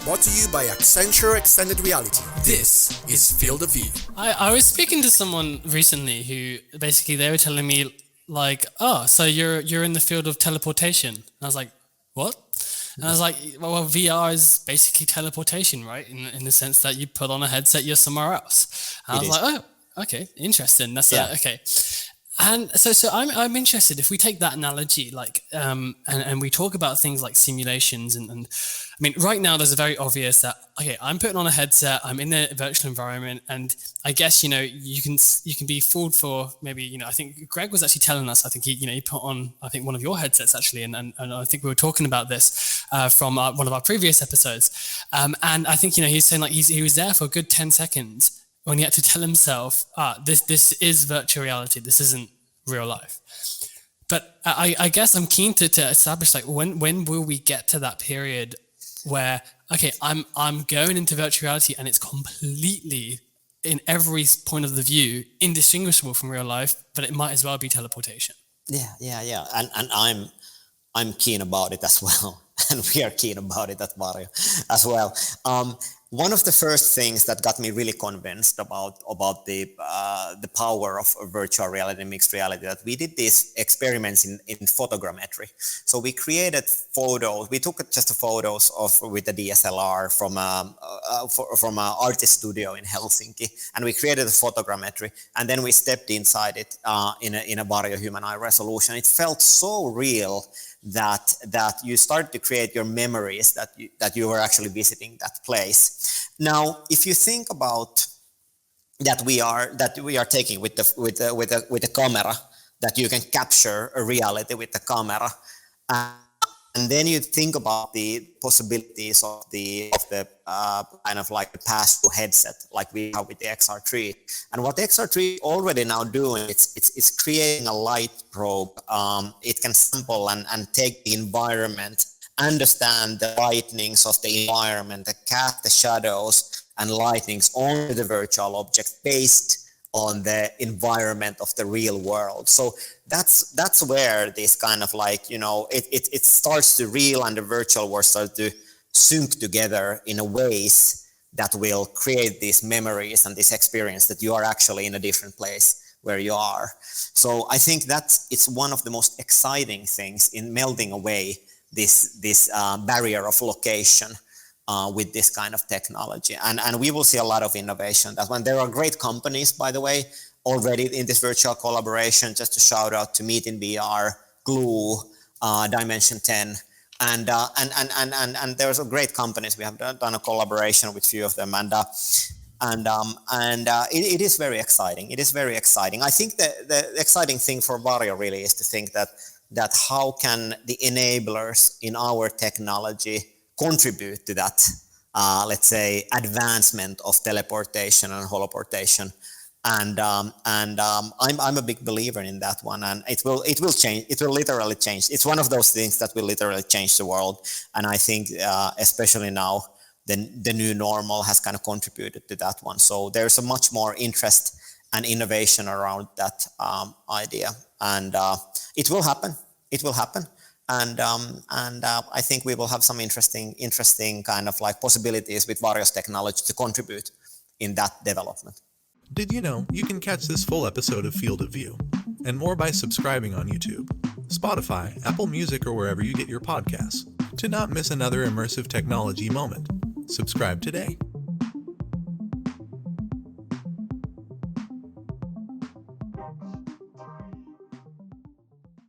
brought to you by Accenture Extended Reality. This is Field of View. I was speaking to someone recently who basically they were telling me like, oh, so you're in the field of teleportation. And I was like, what? And I was like, well, VR is basically teleportation, right? In the sense that you put on a headset, you're somewhere else. And I was like, oh, okay, interesting. That's okay. And so I'm interested if we take that analogy, like, and we talk about things like simulations and I mean, right now there's a very obvious that, okay, I'm putting on a headset, I'm in a virtual environment, and I guess, you can be fooled for maybe, I think Greg was actually telling us, I think he put on, I think one of your headsets actually, and I think we were talking about this from one of our previous episodes. And I think, he's saying like he was there for a good 10 seconds when he had to tell himself, this is virtual reality, this isn't real life. But I guess I'm keen to establish like when will we get to that period where, okay, I'm going into virtual reality and it's completely, in every point of the view, indistinguishable from real life, but it might as well be teleportation. Yeah. And I'm keen about it as well. And we are keen about it at Varjo as well. One of the first things that got me really convinced about the power of virtual reality and mixed reality, that we did these experiments in photogrammetry. So we created photos. We took just photos with a DSLR from an artist studio in Helsinki, and we created a photogrammetry. And then we stepped inside it in a Varjo human eye resolution. It felt so real that you start to create your memories that you were actually visiting that place. Now, if you think about that we are taking with the camera, that you can capture a reality with the camera, and then you think about the possibilities of the kind of like the pass-through headset, like we have with the XR3. And what XR3 already now doing, it's creating a light probe. It can sample and take the environment, understand the lightnings of the environment, cast the shadows and lightnings onto the virtual object based on the environment of the real world. So that's where this kind of like, it starts to real and the virtual world starts to sync together in a ways that will create these memories and this experience that you are actually in a different place where you are. So I think that it's one of the most exciting things in melting away this barrier of location with this kind of technology. And we will see a lot of innovation. That when there are great companies, by the way, already in this virtual collaboration, just to shout out to Meet in VR, Glue, Dimension 10, and there's a great companies. We have done a collaboration with a few of them, and it is very exciting. It is very exciting. I think the exciting thing for Varjo really is to think that how can the enablers in our technology contribute to that, let's say, advancement of teleportation and holoportation, and I'm a big believer in that one, and it will change. It will literally change. It's one of those things that will literally change the world, and I think especially now the new normal has kind of contributed to that one. So there's a much more interest and innovation around that idea, and it will happen. It will happen. And I think we will have some interesting kind of like possibilities with Varjo's technology to contribute in that development. Did you know you can catch this full episode of Field of View and more by subscribing on YouTube, Spotify, Apple Music, or wherever you get your podcasts to not miss another immersive technology moment? Subscribe today.